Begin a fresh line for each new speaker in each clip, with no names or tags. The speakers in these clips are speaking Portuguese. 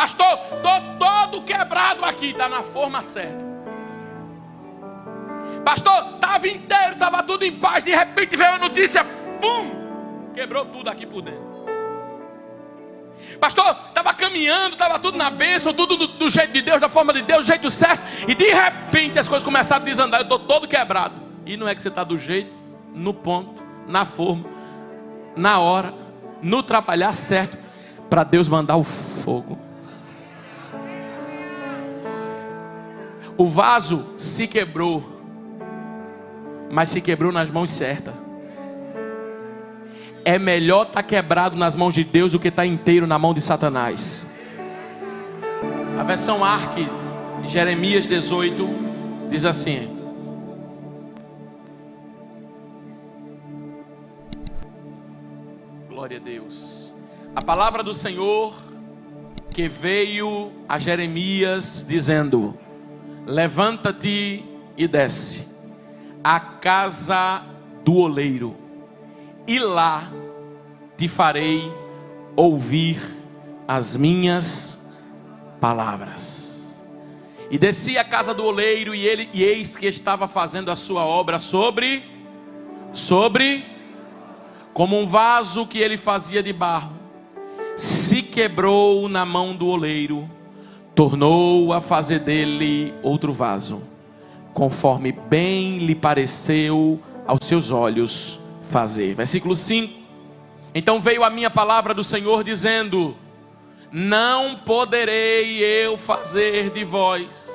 Pastor, estou todo quebrado aqui. Está na forma certa. Pastor, estava inteiro, estava tudo em paz. De repente veio a notícia, pum, quebrou tudo aqui por dentro. Pastor, estava caminhando, estava tudo na bênção, tudo do jeito de Deus, da forma de Deus, do jeito certo. E de repente as coisas começaram a desandar. Eu estou todo quebrado. E não é que você está do jeito, no ponto, na forma, na hora, no trabalhar certo, para Deus mandar o fogo. O vaso se quebrou, mas se quebrou nas mãos certas. É melhor estar quebrado nas mãos de Deus do que estar inteiro na mão de Satanás. A versão Ark, Jeremias 18, diz assim: glória a Deus. A palavra do Senhor que veio a Jeremias dizendo: levanta-te e desce à casa do oleiro, e lá te farei ouvir as minhas palavras. E desci à casa do oleiro, e eis que estava fazendo a sua obra sobre como um vaso que ele fazia de barro, se quebrou na mão do oleiro, tornou a fazer dele outro vaso, conforme bem lhe pareceu aos seus olhos fazer. Versículo 5. Então veio a minha palavra do Senhor dizendo: não poderei eu fazer de vós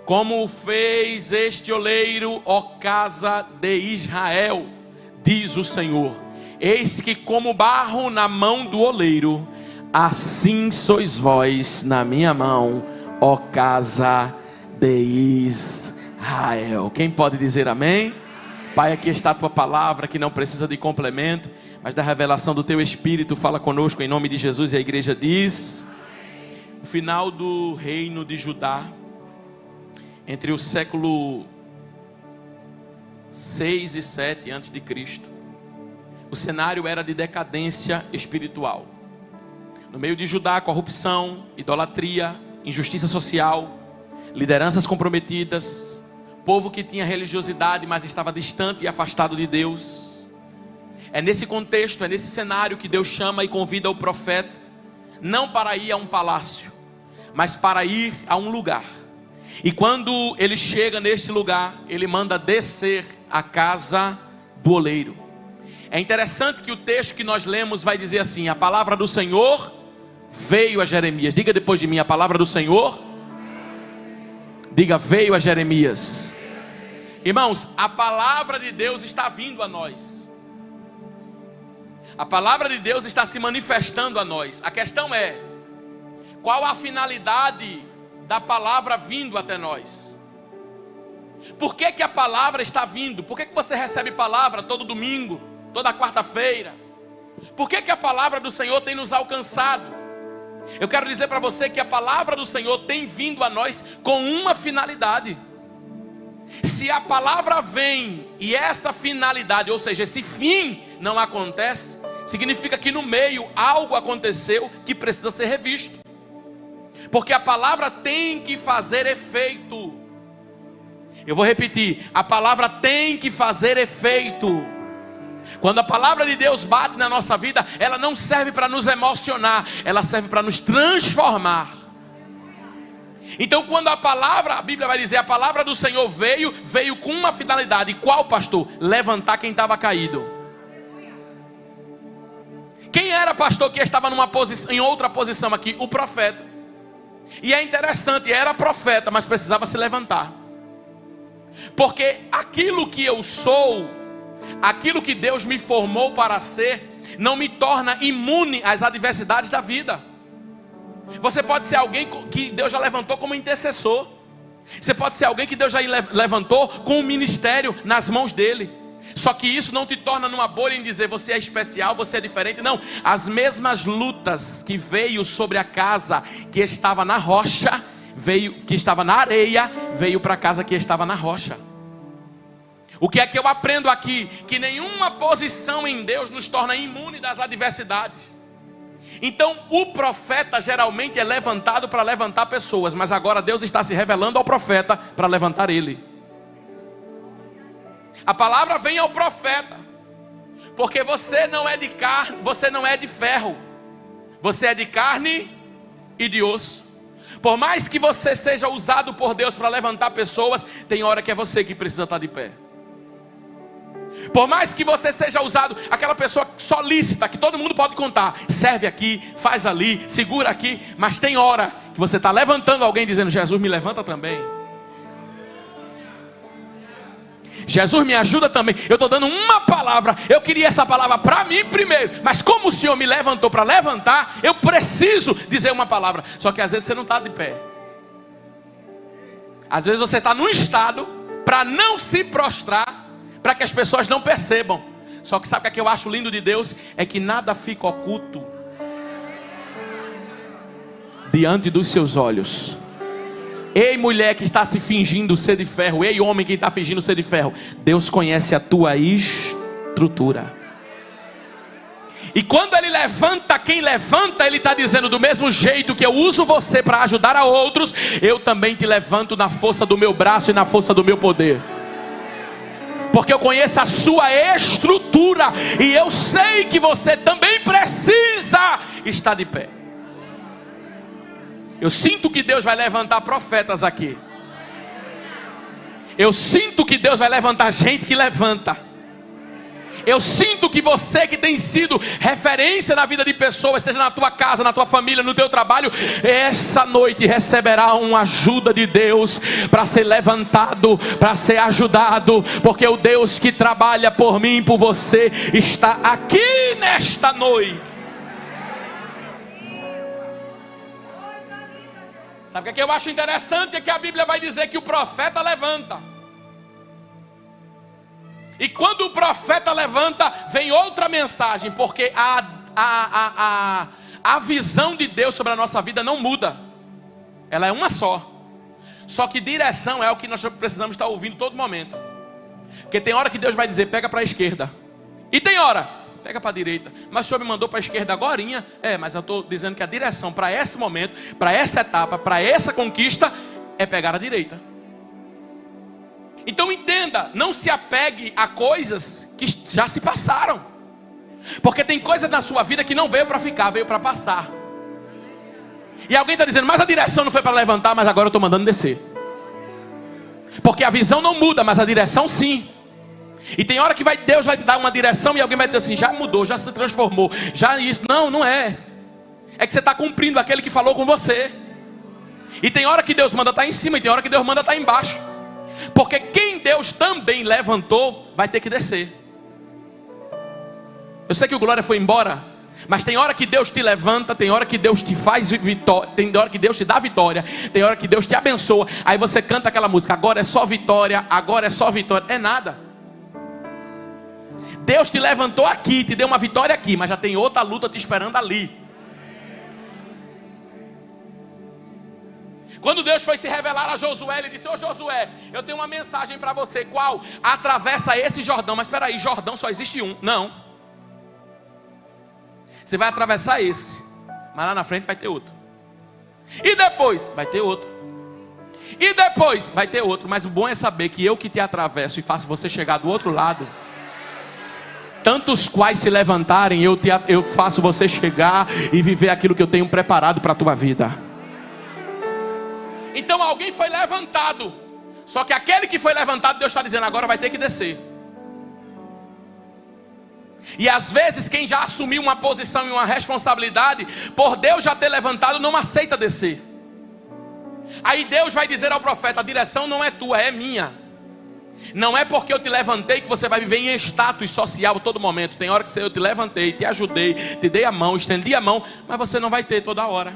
como fez este oleiro, ó casa de Israel, diz o Senhor. Eis que como barro na mão do oleiro, assim sois vós na minha mão, ó casa de Israel. Quem pode dizer amém? Pai, aqui está a tua palavra, que não precisa de complemento, mas da revelação do teu Espírito. Fala conosco em nome de Jesus. E a igreja diz: o final do reino de Judá, entre o século 6 e 7 a.C., o cenário era de decadência espiritual. No meio de Judá, corrupção, idolatria, injustiça social, lideranças comprometidas, povo que tinha religiosidade, mas estava distante e afastado de Deus. É nesse contexto, é nesse cenário que Deus chama e convida o profeta, não para ir a um palácio, mas para ir a um lugar. E quando ele chega nesse lugar, ele manda descer a casa do oleiro. É interessante que o texto que nós lemos vai dizer assim: a palavra do Senhor veio a Jeremias. Diga depois de mim: a palavra do Senhor. Diga: veio a Jeremias. Irmãos, a palavra de Deus está vindo a nós. A palavra de Deus está se manifestando a nós. A questão é: qual a finalidade da palavra vindo até nós? Por que a palavra está vindo? Por que você recebe palavra todo domingo, toda quarta-feira? Por que a palavra do Senhor tem nos alcançado? Eu quero dizer para você que a palavra do Senhor tem vindo a nós com uma finalidade. Se a palavra vem e essa finalidade, ou seja, esse fim não acontece, significa que no meio algo aconteceu que precisa ser revisto. Porque a palavra tem que fazer efeito. Eu vou repetir: a palavra tem que fazer efeito. Quando a palavra de Deus bate na nossa vida, ela não serve para nos emocionar, ela serve para nos transformar. Então quando a Bíblia vai dizer: a palavra do Senhor veio com uma finalidade. E qual, pastor? Levantar quem estava caído. Quem era, pastor, que estava em outra posição aqui? O profeta. E é interessante, era profeta, mas precisava se levantar. Porque aquilo que eu sou, aquilo que Deus me formou para ser, não me torna imune às adversidades da vida. Você pode ser alguém que Deus já levantou como intercessor. Você pode ser alguém que Deus já levantou com o ministério nas mãos dele. Só que isso não te torna numa bolha em dizer: você é especial, você é diferente. Não, as mesmas lutas que veio sobre a casa que estava na rocha, que estava na areia, veio para a casa que estava na rocha. O que é que eu aprendo aqui? Que nenhuma posição em Deus nos torna imune das adversidades. Então o profeta geralmente é levantado para levantar pessoas, mas agora Deus está se revelando ao profeta para levantar ele. A palavra vem ao profeta, porque você não é de carne, você não é de ferro, você é de carne e de osso. Por mais que você seja usado por Deus para levantar pessoas, tem hora que é você que precisa estar de pé. Por mais que você seja usado, aquela pessoa solícita, que todo mundo pode contar, serve aqui, faz ali, segura aqui, mas tem hora que você está levantando alguém dizendo: Jesus, me levanta também. Jesus, me ajuda também. Eu estou dando uma palavra, eu queria essa palavra para mim primeiro, mas como o Senhor me levantou para levantar, eu preciso dizer uma palavra. Só que às vezes você não está de pé. Às vezes você está num estado para não se prostrar, para que as pessoas não percebam. Só que sabe o que eu acho lindo de Deus? É que nada fica oculto diante dos seus olhos. Ei, mulher que está se fingindo ser de ferro, ei, homem que está fingindo ser de ferro, Deus conhece a tua estrutura. E quando Ele levanta quem levanta, Ele está dizendo: do mesmo jeito que eu uso você para ajudar a outros, eu também te levanto na força do meu braço e na força do meu poder. Porque eu conheço a sua estrutura, e eu sei que você também precisa estar de pé. Eu sinto que Deus vai levantar profetas aqui. Eu sinto que Deus vai levantar gente que levanta. Eu sinto que você que tem sido referência na vida de pessoas, seja na tua casa, na tua família, no teu trabalho, essa noite receberá uma ajuda de Deus para ser levantado, para ser ajudado, porque o Deus que trabalha por mim e por você está aqui nesta noite. Sabe o que eu acho interessante? É que a Bíblia vai dizer que o profeta levanta. E quando o profeta levanta, vem outra mensagem, porque a visão de Deus sobre a nossa vida não muda. Ela é uma só. Só que direção é o que nós precisamos estar ouvindo todo momento. Porque tem hora que Deus vai dizer: pega para a esquerda. E tem hora: pega para a direita. Mas o Senhor me mandou para a esquerda agorinha. Mas eu estou dizendo que a direção para esse momento, para essa etapa, para essa conquista, é pegar a direita. Então entenda, não se apegue a coisas que já se passaram. Porque tem coisas na sua vida que não veio para ficar, veio para passar. E alguém está dizendo: mas a direção não foi para levantar, mas agora eu estou mandando descer. Porque a visão não muda, mas a direção sim. E tem hora que Deus vai te dar uma direção e alguém vai dizer assim: já mudou, já se transformou, já isso. Não, não é. É que você está cumprindo aquele que falou com você. E tem hora que Deus manda estar em cima, e tem hora que Deus manda estar embaixo. Porque quem Deus também levantou vai ter que descer. Eu sei que o Glória foi embora, mas tem hora que Deus te levanta, tem hora que Deus te faz vitória, tem hora que Deus te dá vitória, tem hora que Deus te abençoa. Aí você canta aquela música: agora é só vitória, agora é só vitória. É nada. Deus te levantou aqui, te deu uma vitória aqui, mas já tem outra luta te esperando ali. Quando Deus foi se revelar a Josué, Ele disse: ô Josué, eu tenho uma mensagem para você. Qual? Atravessa esse Jordão. Mas espera aí, Jordão só existe um. Não. Você vai atravessar esse, mas lá na frente vai ter outro. E depois vai ter outro. E depois vai ter outro. Mas o bom é saber que eu que te atravesso e faço você chegar do outro lado, tantos quais se levantarem, eu faço você chegar e viver aquilo que eu tenho preparado para a tua vida. Então alguém foi levantado, só que aquele que foi levantado, Deus está dizendo: agora vai ter que descer. E às vezes quem já assumiu uma posição e uma responsabilidade, por Deus já ter levantado, não aceita descer. Aí Deus vai dizer ao profeta: a direção não é tua, é minha. Não é porque eu te levantei que você vai viver em status social todo momento. Tem hora que eu te levantei, te ajudei, te dei a mão, estendi a mão, mas você não vai ter toda hora.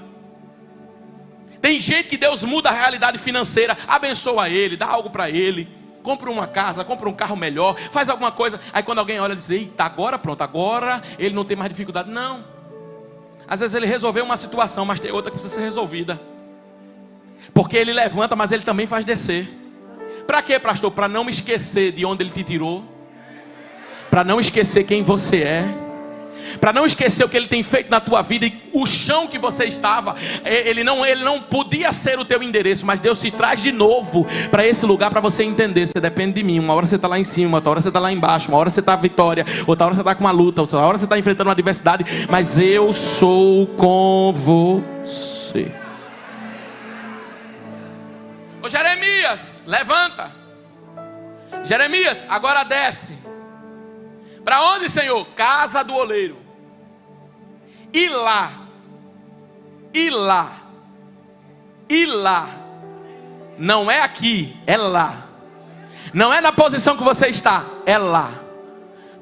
Tem gente que Deus muda a realidade financeira, abençoa ele, dá algo para ele, compra uma casa, compra um carro melhor, faz alguma coisa. Aí quando alguém olha, diz: eita, agora pronto, agora ele não tem mais dificuldade. Não. Às vezes ele resolveu uma situação, mas tem outra que precisa ser resolvida. Porque ele levanta, mas ele também faz descer. Para quê, pastor? Para não me esquecer de onde ele te tirou, para não esquecer quem você é, para não esquecer o que Ele tem feito na tua vida e o chão que você estava. Ele não podia ser o teu endereço, mas Deus te traz de novo para esse lugar para você entender. Você depende de mim. Uma hora você está lá em cima, outra hora você está lá embaixo, uma hora você está vitória, outra hora você está com uma luta, outra hora você está enfrentando uma adversidade, mas eu sou com você. Ô Jeremias, levanta. Jeremias, agora desce. Para onde, Senhor? Casa do oleiro. E lá. Não é aqui, é lá. Não é na posição que você está, é lá.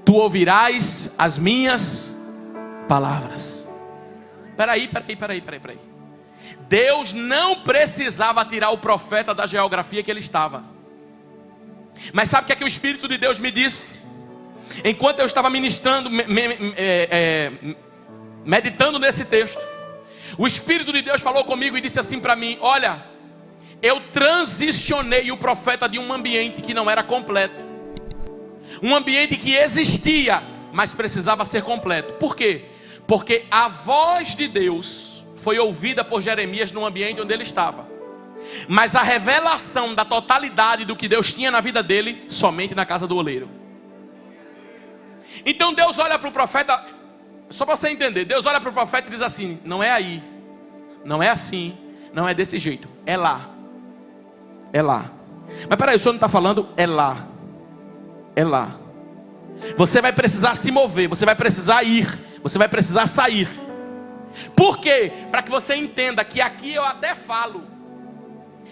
Tu ouvirás as minhas palavras. Peraí. Deus não precisava tirar o profeta da geografia que ele estava. Mas sabe o que é que o Espírito de Deus me disse? Enquanto eu estava ministrando, meditando nesse texto, o Espírito de Deus falou comigo e disse assim para mim: olha, eu transicionei o profeta de um ambiente que não era completo, um ambiente que existia, mas precisava ser completo. Por quê? Porque a voz de Deus foi ouvida por Jeremias no ambiente onde ele estava, mas a revelação da totalidade do que Deus tinha na vida dele, somente na casa do oleiro. Então Deus olha para o profeta, só para você entender, Deus olha para o profeta e diz assim: não é aí, não é assim, não é desse jeito, é lá. É lá. Mas peraí, o senhor não está falando, é lá. É lá. Você vai precisar se mover, você vai precisar ir, você vai precisar sair. Por quê? Para que você entenda que aqui eu até falo,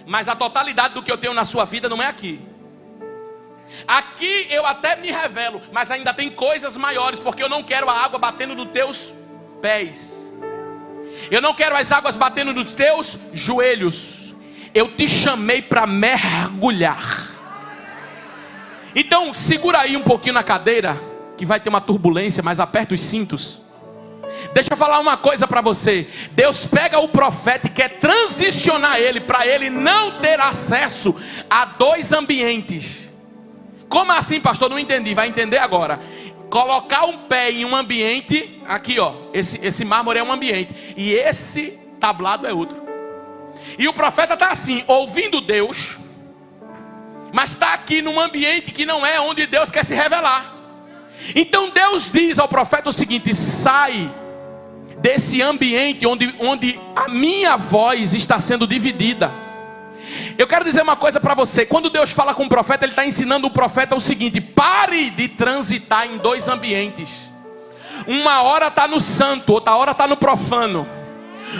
mas a totalidade do que eu tenho na sua vida não é aqui. Aqui eu até me revelo, mas ainda tem coisas maiores, porque eu não quero a água batendo nos teus pés. Eu não quero as águas batendo nos teus joelhos. Eu te chamei para mergulhar. Então segura aí um pouquinho na cadeira, que vai ter uma turbulência, mas aperta os cintos. Deixa eu falar uma coisa para você. Deus pega o profeta e quer transicionar ele, para ele não ter acesso a dois ambientes. Como assim, pastor? Não entendi, vai entender agora. Colocar um pé em um ambiente, aqui ó, esse mármore é um ambiente, e esse tablado é outro. E o profeta está assim, ouvindo Deus, mas está aqui num ambiente que não é onde Deus quer se revelar. Então Deus diz ao profeta o seguinte: sai desse ambiente onde a minha voz está sendo dividida. Eu quero dizer uma coisa para você. Quando Deus fala com o profeta, Ele está ensinando o profeta o seguinte: pare de transitar em dois ambientes. Uma hora está no santo, outra hora está no profano.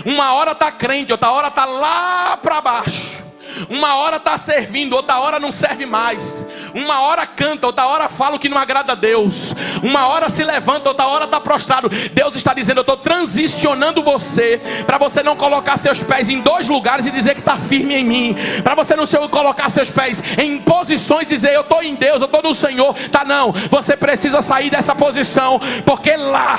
Uma hora está crente, outra hora está lá para baixo. Uma hora está servindo, outra hora não serve mais. Uma hora canta, outra hora fala o que não agrada a Deus. Uma hora se levanta, outra hora está prostrado. Deus está dizendo: eu estou transicionando você, para você não colocar seus pés em dois lugares e dizer que está firme em mim. Para você não colocar seus pés em posições e dizer: eu estou em Deus, eu estou no Senhor. Tá, não, você precisa sair dessa posição, porque lá,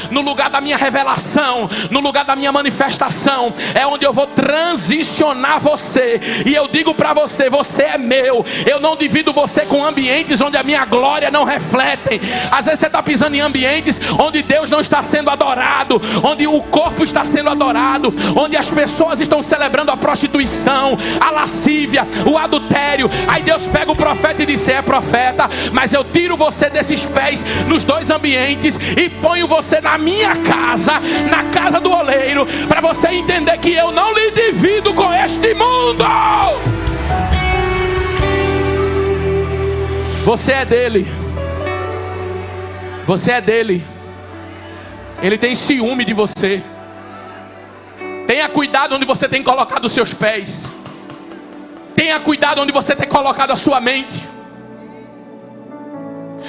no lugar da minha revelação, no lugar da minha manifestação, é onde eu vou transicionar você. E eu digo para você: você é meu. Eu não divido você com ambientes onde a minha glória não refletem. Às vezes você está pisando em ambientes onde Deus não está sendo adorado, onde o corpo está sendo adorado, onde as pessoas estão celebrando a prostituição, a lascívia, o adultério. Aí Deus pega o profeta e diz: é profeta, mas eu tiro você desses pés nos dois ambientes e ponho você na minha casa, na casa do oleiro, para você entender que eu não lhe divido com este mundo. Você é dele. Você é dele. Ele tem ciúme de você. Tenha cuidado onde você tem colocado os seus pés. Tenha cuidado onde você tem colocado a sua mente.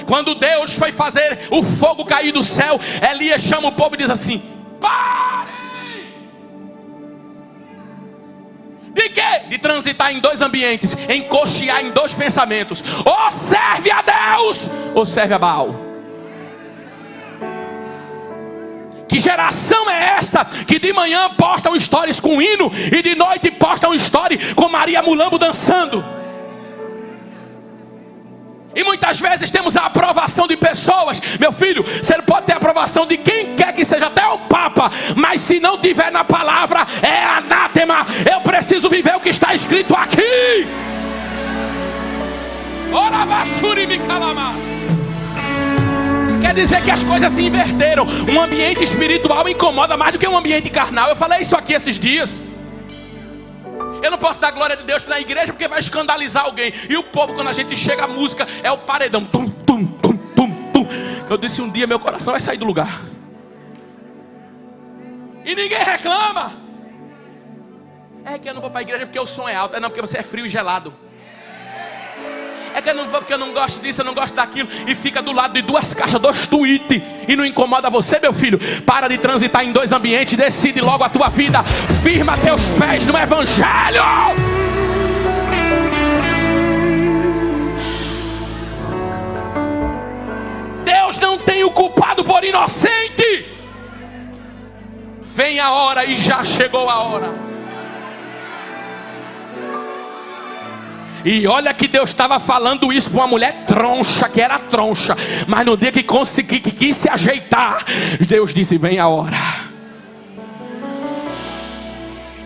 Quando Deus foi fazer o fogo cair do céu, Elias chama o povo e diz assim: pare! De quê? De transitar em dois ambientes, encoxear em dois pensamentos: ou serve a Deus, ou serve a Baal. Que geração é essa que de manhã posta um stories com hino e de noite posta um story com Maria Mulambo dançando? E muitas vezes temos a aprovação de pessoas. Meu filho, você não pode ter a aprovação de quem quer que seja, até o Papa. Mas se não tiver na palavra, é anátema. Eu preciso viver o que está escrito aqui. Ora, bachuri me calamas. Quer dizer que as coisas se inverteram. Um ambiente espiritual incomoda mais do que um ambiente carnal. Eu falei isso aqui esses dias. Eu não posso dar glória de Deus na igreja porque vai escandalizar alguém. E o povo, quando a gente chega, a música é o paredão. Tum, tum, tum, tum, tum. Eu disse um dia, meu coração vai sair do lugar. E ninguém reclama. É que eu não vou para a igreja porque o som é alto. É não, porque você é frio e gelado. É que eu não vou porque eu não gosto disso, eu não gosto daquilo. E fica do lado de duas caixas, 2 tweets. E não incomoda você, meu filho. Para de transitar em 2 ambientes. Decide logo a tua vida. Firma teus pés no evangelho. Deus não tem o culpado por inocente. Vem a hora e já chegou a hora. E olha que Deus estava falando isso para uma mulher troncha, que era troncha. Mas no dia que quis se ajeitar, Deus disse, vem a hora.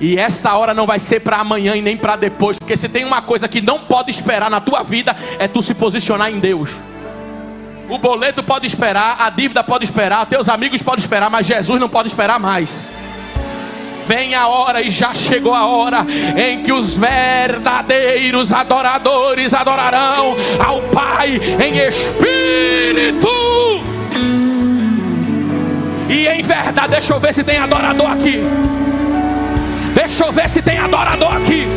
E essa hora não vai ser para amanhã e nem para depois. Porque se tem uma coisa que não pode esperar na tua vida, é tu se posicionar em Deus. O boleto pode esperar, a dívida pode esperar, teus amigos podem esperar, mas Jesus não pode esperar mais. Vem a hora e já chegou a hora em que os verdadeiros adoradores adorarão ao Pai em espírito e em verdade. Deixa eu ver se tem adorador aqui. Deixa eu ver se tem adorador aqui.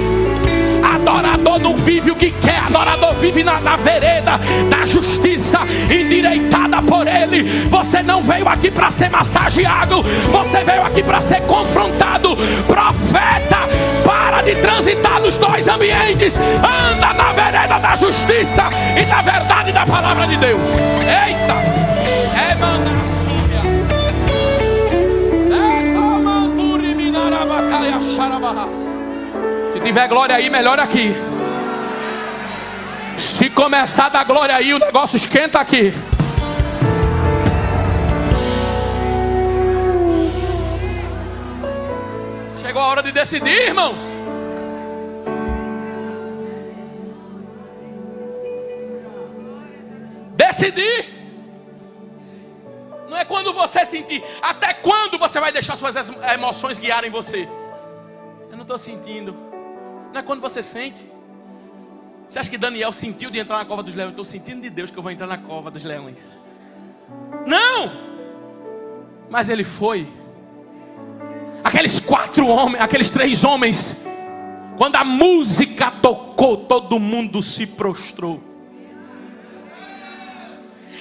Adorador não vive o que quer. Adorador vive na vereda da justiça, endireitada por Ele. Você não veio aqui para ser massageado. Você veio aqui para ser confrontado. Profeta, para de transitar nos 2 ambientes. Anda na vereda da justiça e da verdade da palavra de Deus. Eita! É mandaçúria. É comanduri minarabacaia xarabarras. Se tiver glória aí, melhor aqui. Se começar a dar glória aí, o negócio esquenta aqui. Chegou a hora de decidir, irmãos. Decidir. Não é quando você sentir. Até quando você vai deixar suas emoções guiarem você? Eu não estou sentindo. Não é quando você sente. Você acha que Daniel sentiu de entrar na cova dos leões? Eu estou sentindo de Deus que eu vou entrar na cova dos leões. Não! Mas ele foi. Aqueles 4 homens, aqueles 3 homens, quando a música tocou, todo mundo se prostrou.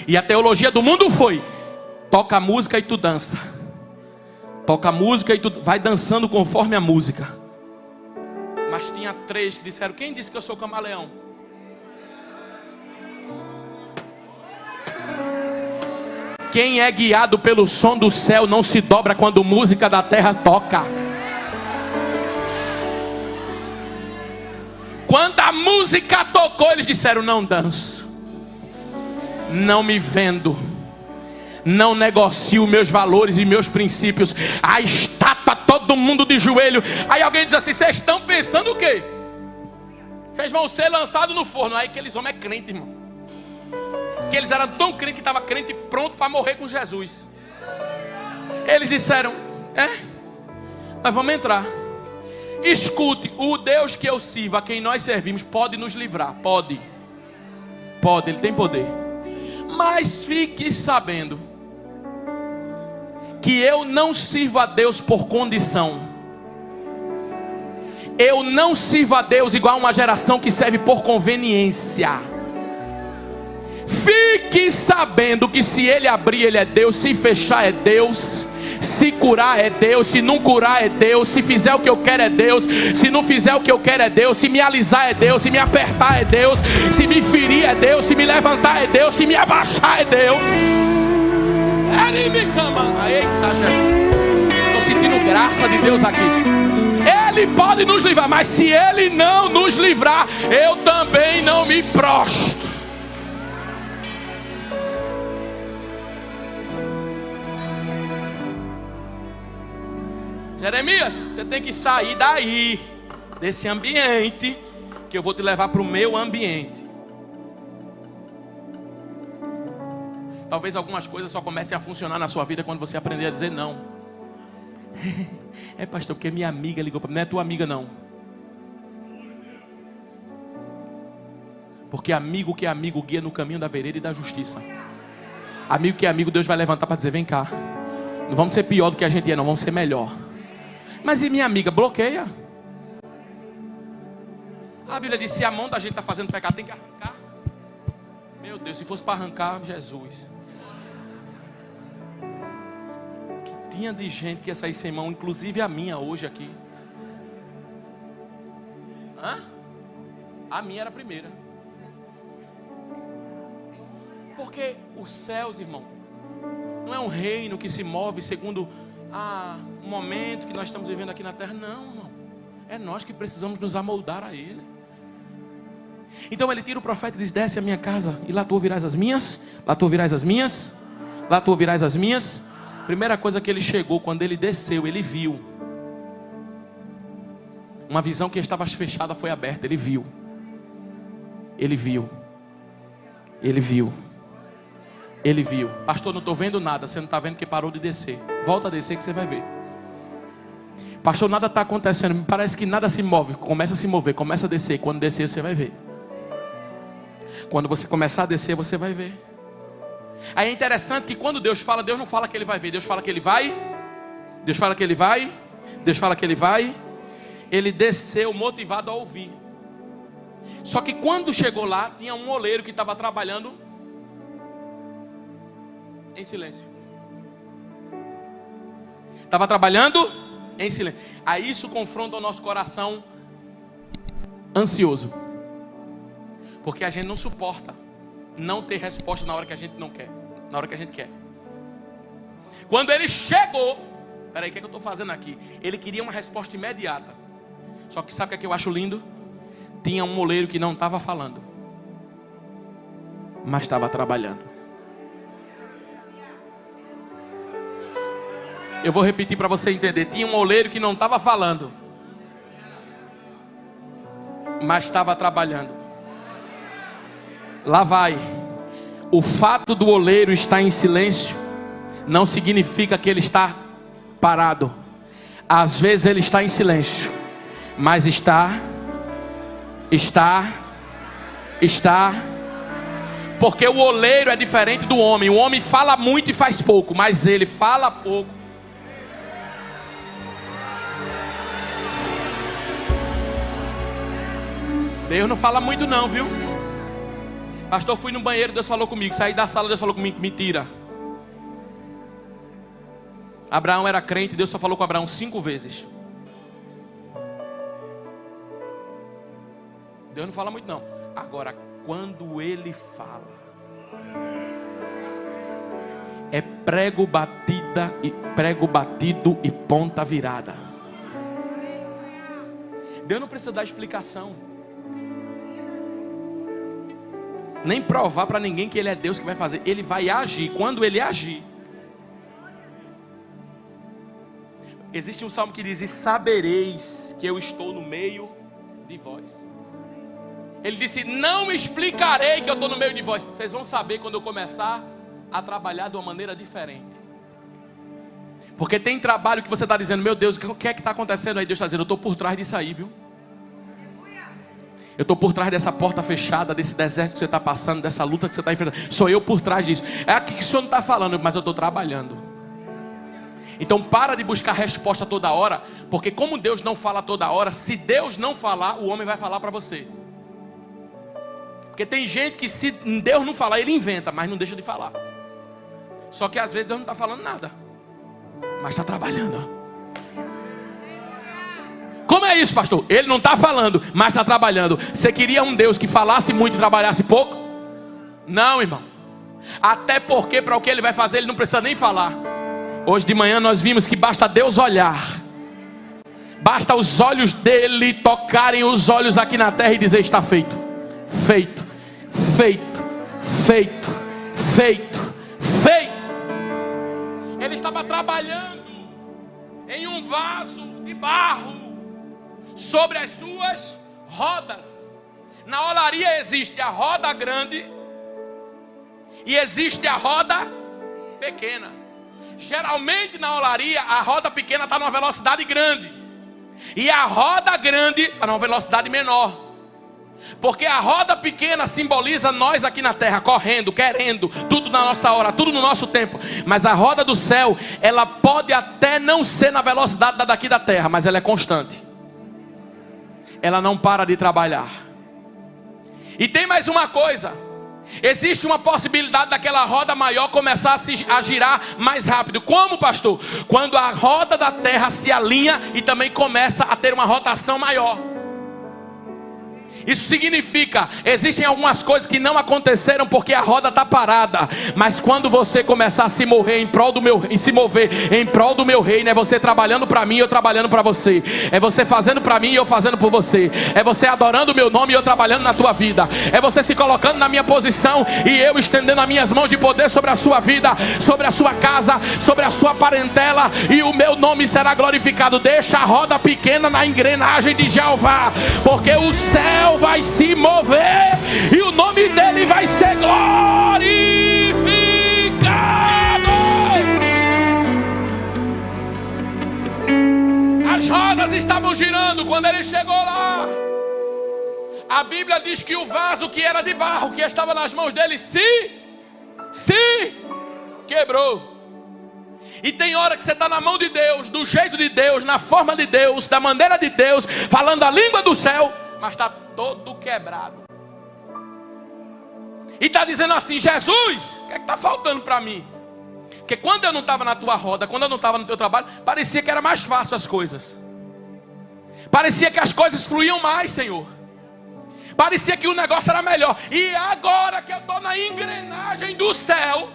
E a teologia do mundo foi: toca a música e tu dança. Toca a música e tu vai dançando conforme a música. Mas tinha 3 que disseram: quem disse que eu sou camaleão? Quem é guiado pelo som do céu não se dobra quando música da terra toca. Quando a música tocou, eles disseram: não danço, não me vendo, não negocio meus valores e meus princípios. A estátua, todo mundo de joelho. Aí alguém diz assim: vocês estão pensando o quê? Vocês vão ser lançados no forno. Aí aqueles homens é crente, irmão. Que eles eram tão crentes que estava crente pronto para morrer com Jesus. Eles disseram: nós vamos entrar. Escute, o Deus que eu sirvo, a quem nós servimos, pode nos livrar. Pode, Ele tem poder. Mas fique sabendo que eu não sirvo a Deus por condição. Eu não sirvo a Deus igual a uma geração que serve por conveniência. Fique sabendo que se Ele abrir, Ele é Deus. Se fechar, é Deus. Se curar, é Deus. Se não curar, é Deus. Se fizer o que eu quero, é Deus. Se não fizer o que eu quero, é Deus. Se me alisar, é Deus. Se me apertar, é Deus. Se me ferir, é Deus. Se me levantar, é Deus. Se me abaixar, é Deus. Eita, Jesus, estou sentindo graça de Deus aqui. Ele pode nos livrar, mas se Ele não nos livrar, eu também não me prostro. Jeremias, você tem que sair daí, desse ambiente, que eu vou te levar para o meu ambiente. Talvez algumas coisas só comecem a funcionar na sua vida quando você aprender a dizer não. É, pastor, porque minha amiga ligou para mim. Não é tua amiga, não. Porque amigo que é amigo guia no caminho da vereda e da justiça. Amigo que é amigo, Deus vai levantar para dizer: vem cá, não vamos ser pior do que a gente é, não, vamos ser melhor. Mas e minha amiga? Bloqueia. A Bíblia diz: se a mão da gente está fazendo pecado, tem que arrancar. Meu Deus, se fosse para arrancar, Jesus. Que tinha de gente que ia sair sem mão, inclusive a minha hoje aqui. A minha era a primeira. Porque os céus, irmão, não é um reino que se move segundo o momento que nós estamos vivendo aqui na terra. Não, irmão. É nós que precisamos nos amoldar a Ele. Então ele tira o profeta e diz: desce a minha casa, e lá tu ouvirás as minhas, lá tu ouvirás as minhas, lá tu ouvirás as minhas. Primeira coisa que ele chegou, quando ele desceu, ele viu. Uma visão que estava fechada foi aberta, ele viu. Ele viu. Ele viu. Ele viu. Pastor, não estou vendo nada. Você não está vendo que parou de descer. Volta a descer que você vai ver. Pastor, nada está acontecendo. Me parece que nada se move. Começa a se mover, começa a descer. Quando descer você vai ver. Quando você começar a descer você vai ver. Aí é interessante que quando Deus fala, Deus não fala que Ele vai ver. Deus fala que Ele vai. Deus fala que Ele vai. Deus fala que Ele vai. Ele desceu motivado a ouvir. Só que quando chegou lá, tinha um oleiro que estava trabalhando em silêncio. Estava trabalhando em silêncio. Aí isso confronta o nosso coração ansioso. Porque a gente não suporta não ter resposta na hora que a gente não quer. Na hora que a gente quer. Quando ele chegou, peraí, o que é que eu estou fazendo aqui? Ele queria uma resposta imediata. Só que sabe o que é que eu acho lindo? Tinha um moleiro que não estava falando, mas estava trabalhando. Eu vou repetir para você entender. Tinha um oleiro que não estava falando, mas estava trabalhando. Lá vai. O fato do oleiro estar em silêncio não significa que ele está parado. Às vezes ele está em silêncio, mas está, porque o oleiro é diferente do homem. O homem fala muito e faz pouco, mas ele fala pouco. Deus não fala muito não, viu? Pastor, fui no banheiro, Deus falou comigo. Saí da sala, Deus falou comigo. Mentira. Abraão era crente, Deus só falou com Abraão 5 vezes. Deus não fala muito não. Agora, quando Ele fala, é prego batido e ponta virada. Deus não precisa dar explicação, nem provar para ninguém que Ele é Deus que vai fazer. Ele vai agir. Quando Ele agir, existe um salmo que diz: e sabereis que eu estou no meio de vós. Ele disse: não me explicarei que eu estou no meio de vós. Vocês vão saber quando eu começar a trabalhar de uma maneira diferente. Porque tem trabalho que você está dizendo: meu Deus, o que é que está acontecendo aí? Deus está dizendo: eu estou por trás disso aí, viu? Eu estou por trás dessa porta fechada, desse deserto que você está passando, dessa luta que você está enfrentando. Sou eu por trás disso. É aqui que o Senhor não está falando, mas eu estou trabalhando. Então para de buscar resposta toda hora. Porque como Deus não fala toda hora, se Deus não falar, o homem vai falar para você. Porque tem gente que se Deus não falar, ele inventa, mas não deixa de falar. Só que às vezes Deus não está falando nada, mas está trabalhando. Como é isso, pastor? Ele não está falando, mas está trabalhando. Você queria um Deus que falasse muito e trabalhasse pouco? Não, irmão. Até porque para o que Ele vai fazer, Ele não precisa nem falar. Hoje de manhã nós vimos que basta Deus olhar. Basta os olhos dEle tocarem os olhos aqui na terra e dizer: está feito. Feito, feito, feito, feito, feito. Ele estava trabalhando em um vaso de barro sobre as suas rodas. Na olaria existe a roda grande e existe a roda pequena. Geralmente na olaria a roda pequena está numa velocidade grande e a roda grande está numa velocidade menor. Porque a roda pequena simboliza nós aqui na terra, correndo, querendo, tudo na nossa hora, tudo no nosso tempo. Mas a roda do céu, ela pode até não ser na velocidade da daqui da terra, mas ela é constante. Ela não para de trabalhar. E tem mais uma coisa. Existe uma possibilidade daquela roda maior começar a girar mais rápido. Como, pastor? Quando a roda da terra se alinha e também começa a ter uma rotação maior. Isso significa, existem algumas coisas que não aconteceram porque a roda está parada. Mas quando você começar a se mover em prol do meu reino, é você trabalhando para mim e eu trabalhando para você. É você fazendo para mim e eu fazendo por você. É você adorando o meu nome e eu trabalhando na tua vida. É você se colocando na minha posição e eu estendendo as minhas mãos de poder sobre a sua vida, sobre a sua casa, sobre a sua parentela, e o meu nome será glorificado. Deixa a roda pequena na engrenagem de Jeová, porque o céu vai se mover e o nome dele vai ser glorificado. As rodas estavam girando quando ele chegou lá. A Bíblia diz que o vaso que era de barro, que estava nas mãos dele, se quebrou. E tem hora que você está na mão de Deus, do jeito de Deus, na forma de Deus, da maneira de Deus, falando a língua do céu, mas está todo quebrado. E está dizendo assim: Jesus, o que é que está faltando para mim? Porque quando eu não estava na tua roda, quando eu não estava no teu trabalho, parecia que era mais fácil as coisas. Parecia que as coisas fluíam mais, Senhor. Parecia que o negócio era melhor. E agora que eu estou na engrenagem do céu,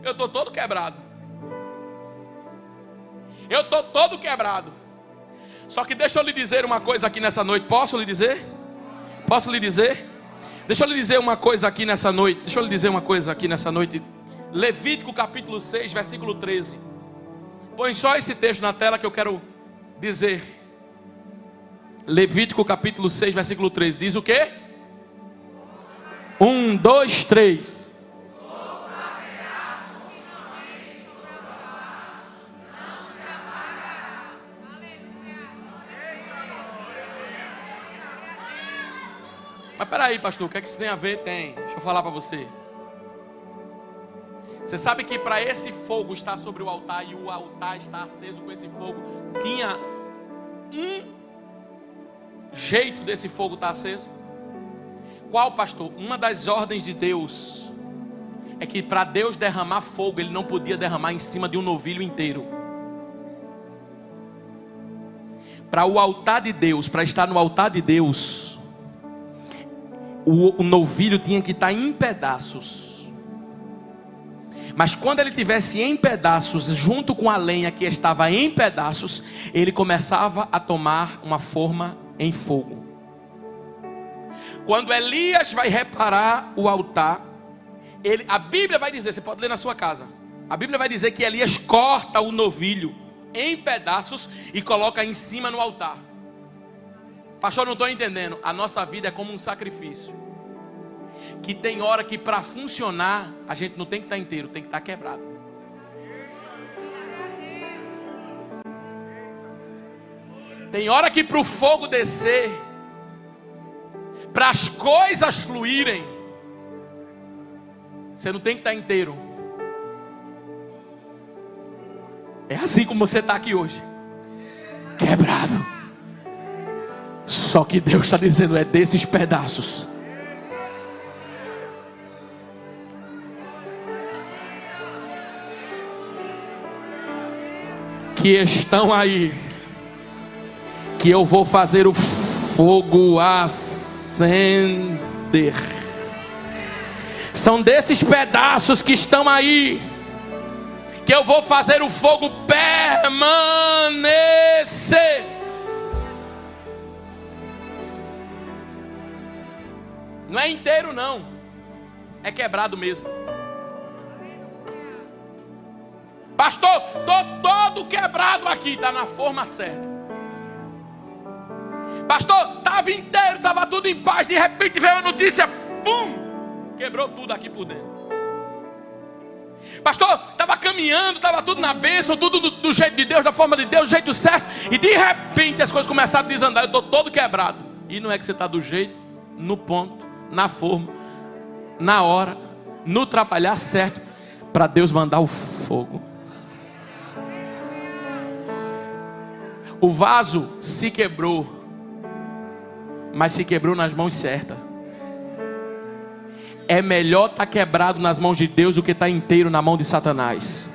eu estou todo quebrado. Eu estou todo quebrado. Só que deixa eu lhe dizer uma coisa aqui nessa noite. Posso lhe dizer? Posso lhe dizer? Deixa eu lhe dizer uma coisa aqui nessa noite. Deixa eu lhe dizer uma coisa aqui nessa noite. Levítico capítulo 6, versículo 13. Põe só esse texto na tela que eu quero dizer. Levítico capítulo 6, versículo 13. Diz o quê? 1, 2, 3. Mas peraí, pastor, o que é que isso tem a ver? Tem, deixa eu falar para você. Você sabe que para esse fogo estar sobre o altar e o altar estar aceso com esse fogo, tinha um jeito desse fogo estar aceso? Qual, pastor? Uma das ordens de Deus é que para Deus derramar fogo, Ele não podia derramar em cima de um novilho inteiro. Para o altar de Deus, para estar no altar de Deus, o novilho tinha que estar em pedaços. Mas quando ele tivesse em pedaços, junto com a lenha que estava em pedaços, ele começava a tomar uma forma em fogo. Quando Elias vai reparar o altar, a Bíblia vai dizer, você pode ler na sua casa, a Bíblia vai dizer que Elias corta o novilho em pedaços e coloca em cima no altar. Pastor, não estou entendendo. A nossa vida é como um sacrifício, que tem hora que para funcionar a gente não tem que estar inteiro, tem que estar quebrado. Tem hora que para o fogo descer, para as coisas fluírem, você não tem que estar inteiro. É assim como você está aqui hoje, quebrado. Só que Deus está dizendo, é desses pedaços que estão aí, que eu vou fazer o fogo acender. São desses pedaços que estão aí que eu vou fazer o fogo permanecer. Não é inteiro não, é quebrado mesmo. Pastor, estou todo quebrado aqui. Está na forma certa. Pastor, estava inteiro, estava tudo em paz. De repente veio a notícia, pum, quebrou tudo aqui por dentro. Pastor, estava caminhando, estava tudo na bênção, tudo do jeito de Deus, da forma de Deus, do jeito certo. E de repente as coisas começaram a desandar. Eu estou todo quebrado. E não é que você está do jeito, no ponto, na forma, na hora, no trabalhar certo, para Deus mandar o fogo. O vaso se quebrou, mas se quebrou nas mãos certas. É melhor estar quebrado nas mãos de Deus do que estar inteiro na mão de Satanás.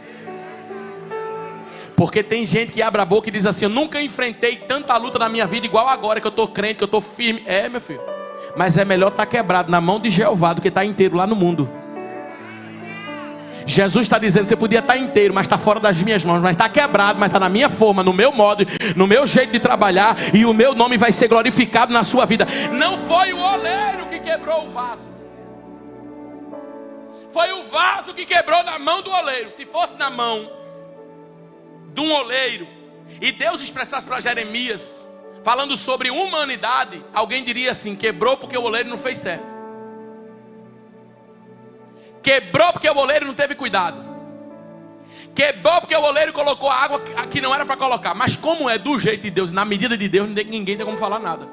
Porque tem gente que abre a boca e diz assim: eu nunca enfrentei tanta luta na minha vida igual agora que eu estou crente, que eu estou firme. É, meu filho, mas é melhor estar quebrado na mão de Jeová do que estar inteiro lá no mundo. Jesus está dizendo: você podia estar inteiro, mas está fora das minhas mãos. Mas está quebrado, mas está na minha forma, no meu modo, no meu jeito de trabalhar. E o meu nome vai ser glorificado na sua vida. Não foi o oleiro que quebrou o vaso, foi o vaso que quebrou na mão do oleiro. Se fosse na mão de um oleiro, e Deus expressasse para Jeremias, falando sobre humanidade, alguém diria assim: quebrou porque o oleiro não fez certo. Quebrou porque o oleiro não teve cuidado. Quebrou porque o oleiro colocou a água que não era para colocar. Mas como é do jeito de Deus, na medida de Deus, ninguém tem como falar nada.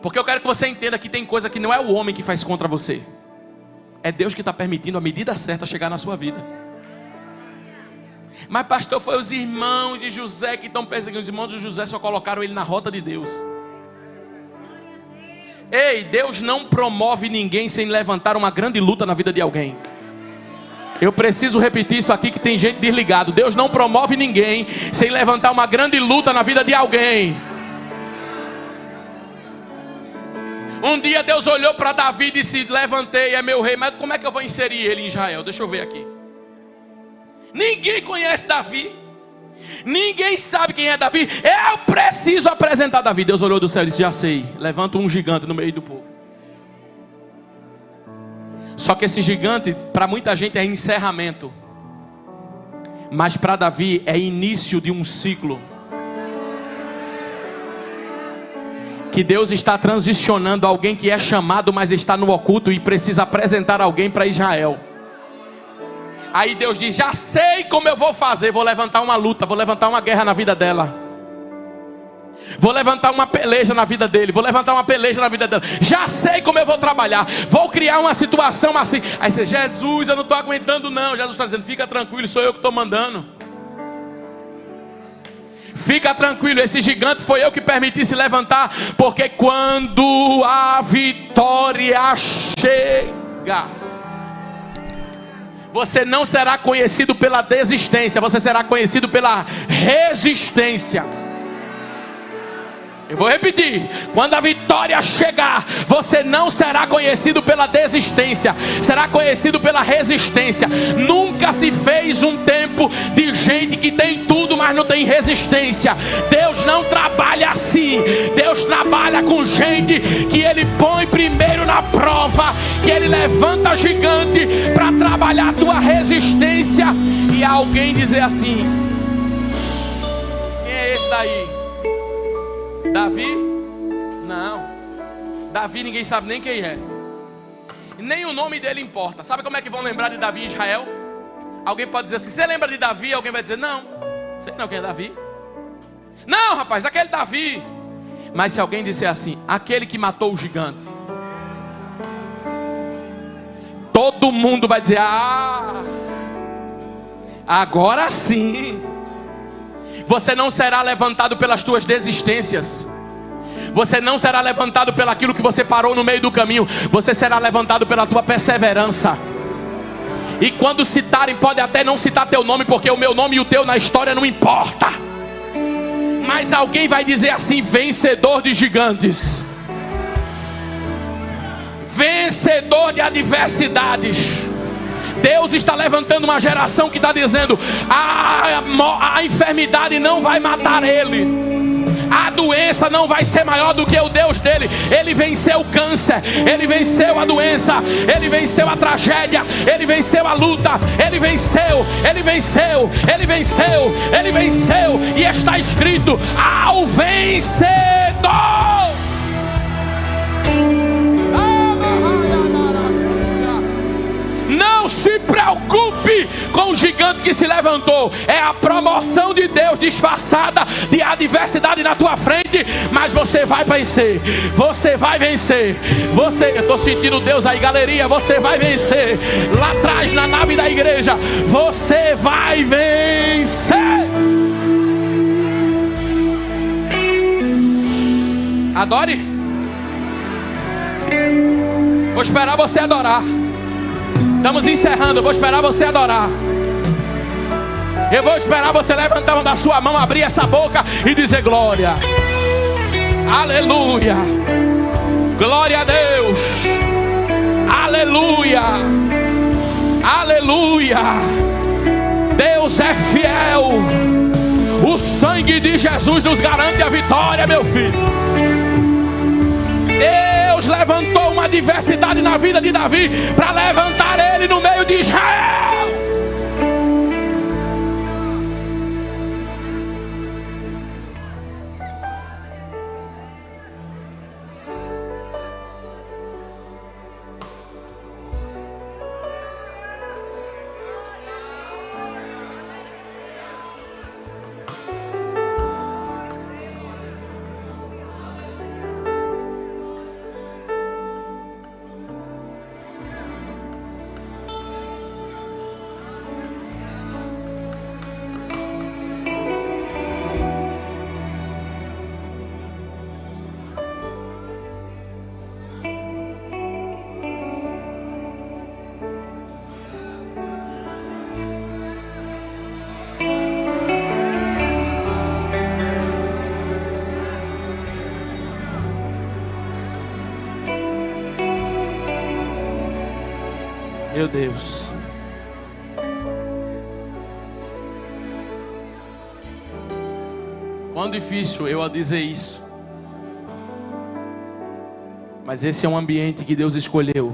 Porque eu quero que você entenda que tem coisa que não é o homem que faz contra você. É Deus que está permitindo a medida certa chegar na sua vida. Mas pastor, foi os irmãos de José que estão perseguindo. Os irmãos de José só colocaram ele na rota de Deus. Ei, Deus não promove ninguém sem levantar uma grande luta na vida de alguém. Eu preciso repetir isso aqui, que tem gente desligado. Deus não promove ninguém sem levantar uma grande luta na vida de alguém. Um dia Deus olhou para Davi e disse: levantei, é meu rei. Mas como é que eu vou inserir ele em Israel? Deixa eu ver aqui. Ninguém conhece Davi, ninguém sabe quem é Davi. Eu preciso apresentar Davi. Deus olhou do céu e disse: já sei, levanta um gigante no meio do povo. Só que esse gigante para muita gente é encerramento, mas para Davi é início de um ciclo. Que Deus está transicionando alguém que é chamado, mas está no oculto e precisa apresentar alguém para Israel. Aí Deus diz: já sei como eu vou fazer. Vou levantar uma luta, vou levantar uma guerra na vida dela. Vou levantar uma peleja na vida dele. Vou levantar uma peleja na vida dela. Já sei como eu vou trabalhar. Vou criar uma situação assim. Aí você: Jesus, eu não estou aguentando não. Jesus está dizendo: fica tranquilo, sou eu que estou mandando. Fica tranquilo, esse gigante foi eu que permiti se levantar. Porque quando a vitória chega, você não será conhecido pela desistência, você será conhecido pela resistência. Eu vou repetir: quando a vitória chegar, você não será conhecido pela desistência, será conhecido pela resistência. Nunca se fez um tempo de gente que tem tudo, mas não tem resistência. Deus não trabalha assim. Deus trabalha com gente que Ele põe primeiro na prova, que Ele levanta gigante para trabalhar a tua resistência. E alguém dizer assim: quem é esse daí? Davi? Não. Davi ninguém sabe nem quem é. Nem o nome dele importa. Sabe como é que vão lembrar de Davi em Israel? Alguém pode dizer assim: você lembra de Davi? Alguém vai dizer: não, sei não quem é Davi. Não, rapaz, aquele Davi. Mas se alguém disser assim: aquele que matou o gigante, todo mundo vai dizer: ah, agora sim. Você não será levantado pelas tuas desistências. Você não será levantado pelo aquilo que você parou no meio do caminho. Você será levantado pela tua perseverança. E quando citarem, pode até não citar teu nome, porque o meu nome e o teu na história não importa. Mas alguém vai dizer assim: vencedor de gigantes, vencedor de adversidades. Deus está levantando uma geração que está dizendo: a enfermidade não vai matar ele, a doença não vai ser maior do que o Deus dele. Ele venceu o câncer, ele venceu a doença, ele venceu a tragédia, ele venceu a luta, ele venceu, ele venceu, ele venceu, ele venceu. E está escrito: ao vencedor. Não se preocupe com o gigante que se levantou. É a promoção de Deus disfarçada de adversidade na tua frente. Mas você vai vencer. Você vai vencer. Eu estou sentindo Deus aí, galeria. Você vai vencer. Lá atrás na nave da igreja, você vai vencer. Adore. Vou esperar você adorar. Estamos encerrando, eu vou esperar você adorar. Eu vou esperar você levantar uma da sua mão, abrir essa boca e dizer glória. Aleluia. Glória a Deus. Aleluia. Aleluia. Deus é fiel. O sangue de Jesus nos garante a vitória, meu filho. Deus levantou uma adversidade na vida de Davi para levantar ele no meio de Israel. Meu Deus. Quão difícil eu a dizer isso. Mas esse é um ambiente que Deus escolheu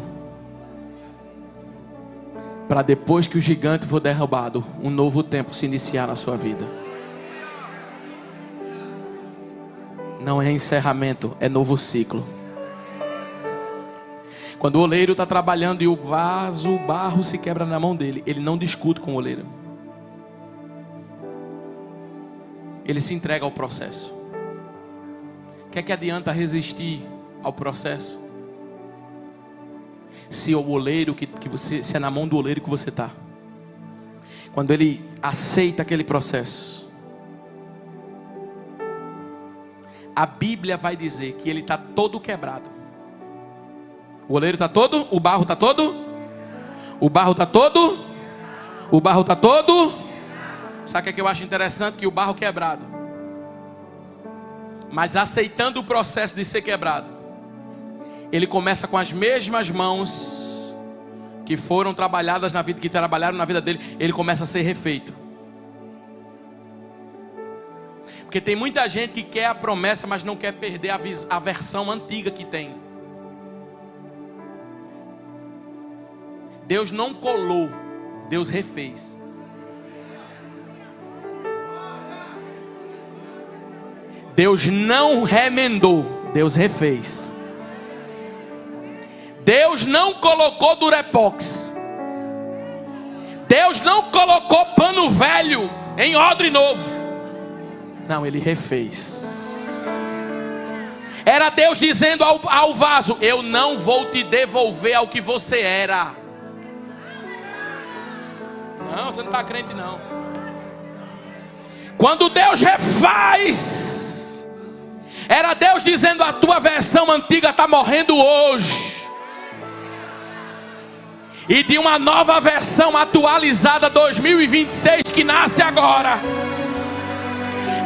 para depois que o gigante for derrubado, um novo tempo se iniciar na sua vida. Não é encerramento, é novo ciclo. Quando o oleiro está trabalhando e o barro se quebra na mão dele, ele não discute com o oleiro. Ele se entrega ao processo. O que é que adianta resistir ao processo? Se o oleiro se é na mão do oleiro que você está. Quando ele aceita aquele processo, a Bíblia vai dizer que ele está todo quebrado. O oleiro está todo? O barro está todo? O barro está todo? O barro está todo? Sabe o que eu acho interessante? Que o barro quebrado, mas aceitando o processo de ser quebrado, ele começa com as mesmas mãos que foram trabalhadas na vida, que trabalharam na vida dele, ele começa a ser refeito. Porque tem muita gente que quer a promessa, mas não quer perder a versão antiga que tem. Deus não colou, Deus refez. Deus não remendou, Deus refez. Deus não colocou durepox. Deus não colocou pano velho em odre novo. Não, Ele refez. Era Deus dizendo ao vaso: eu não vou te devolver ao que você era. Não, você não está crente não. Quando Deus refaz, era Deus dizendo: a tua versão antiga está morrendo hoje, e de uma nova versão atualizada 2026 que nasce agora.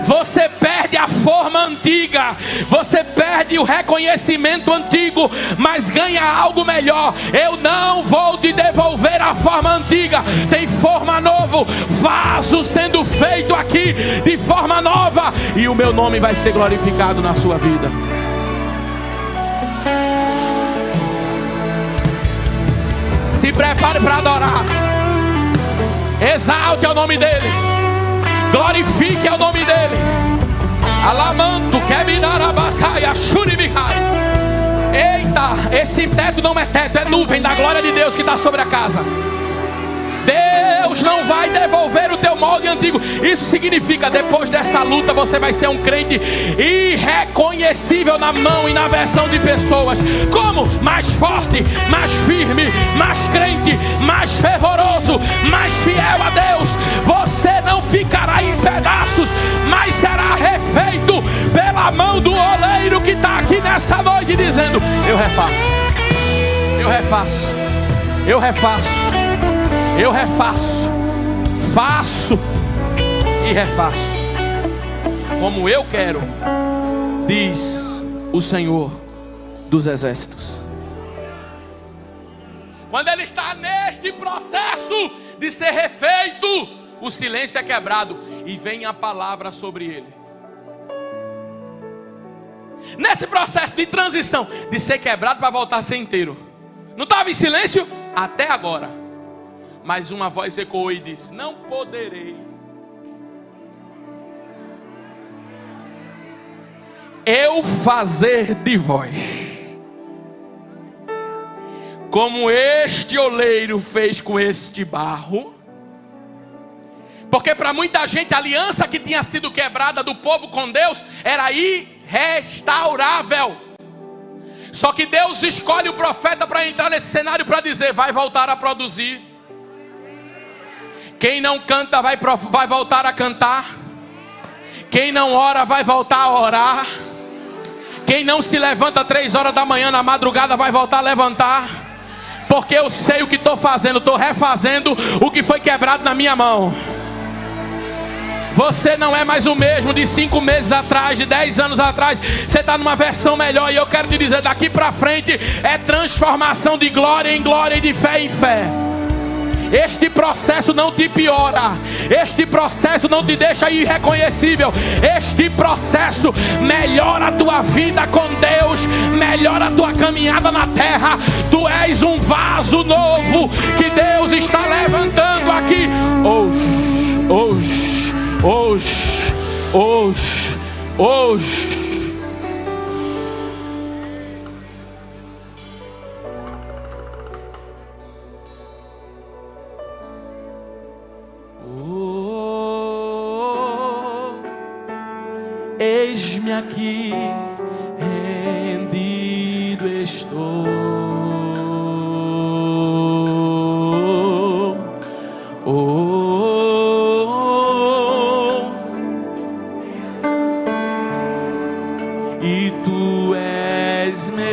você perde a forma antiga, você perde o reconhecimento antigo, mas ganha algo melhor. Eu não vou te devolver a forma antiga, tem forma nova, vaso sendo feito aqui de forma nova, e o meu nome vai ser glorificado na sua vida. Se prepare para adorar, exalte o nome dele, glorifique o nome dele. Alamanto, quebinarabacaia, shuribicai. Eita, esse teto não é teto, é nuvem da glória de Deus que está sobre a casa. Deus não vai devolver o teu molde antigo. Isso significa, depois dessa luta, você vai ser um crente irreconhecível na mão e na versão de pessoas. Como? Mais forte, mais firme, mais crente, mais fervoroso, mais fiel a Deus. Você não ficará em pedaços, mas será refeito pela mão do oleiro que está aqui nessa noite, dizendo: eu refaço, eu refaço, eu refaço, eu refaço, faço e refaço, como eu quero, diz o Senhor dos Exércitos. Quando ele está neste processo de ser refeito, o silêncio é quebrado e vem a palavra sobre ele. Nesse processo de transição, de ser quebrado para voltar a ser inteiro, não estava em silêncio até agora. Mas uma voz ecoou e disse: não poderei eu fazer de vós como este oleiro fez com este barro. Porque para muita gente a aliança que tinha sido quebrada do povo com Deus era irrestaurável. Só que Deus escolhe o profeta para entrar nesse cenário para dizer: vai voltar a produzir. Quem não canta vai voltar a cantar. Quem não ora vai voltar a orar. Quem não se levanta 3 horas da manhã na madrugada vai voltar a levantar. Porque eu sei o que estou fazendo. Estou refazendo o que foi quebrado na minha mão. Você não é mais o mesmo de 5 meses atrás, de 10 anos atrás. Você está numa versão melhor. E eu quero te dizer, daqui para frente é transformação de glória em glória e de fé em fé. Este processo não te piora. Este processo não te deixa irreconhecível. Este processo melhora a tua vida com Deus, melhora a tua caminhada na terra. Tu és um vaso novo que Deus está levantando aqui. Hoje. Eis-me aqui, rendido estou. E tu és meu.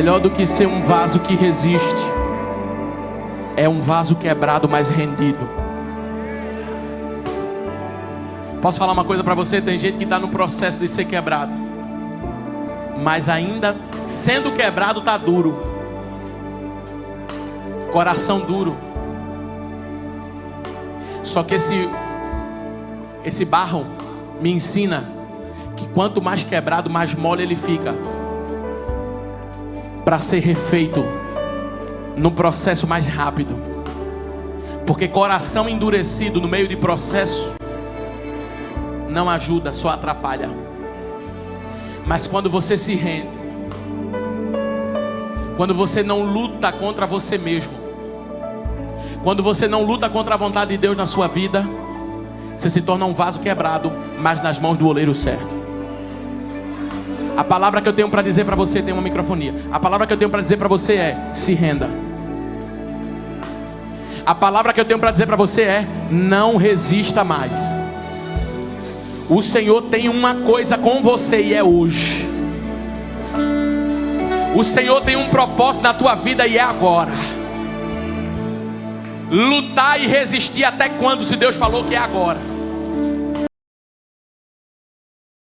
Melhor do que ser um vaso que resiste, é um vaso quebrado, mas rendido. Posso falar uma coisa para você? Tem gente que está no processo de ser quebrado, mas ainda sendo quebrado está duro. Coração duro. Só que esse barro me ensina que quanto mais quebrado, mais mole ele fica, para ser refeito no processo mais rápido. Porque coração endurecido no meio de processo não ajuda, só atrapalha. Mas quando você se rende, quando você não luta contra você mesmo, quando você não luta contra a vontade de Deus na sua vida, você se torna um vaso quebrado, mas nas mãos do oleiro certo. A palavra que eu tenho para dizer para você, tem uma microfonia. A palavra que eu tenho para dizer para você é: se renda. A palavra que eu tenho para dizer para você é: não resista mais. O Senhor tem uma coisa com você e é hoje. O Senhor tem um propósito na tua vida e é agora. Lutar e resistir até quando, se Deus falou que é agora?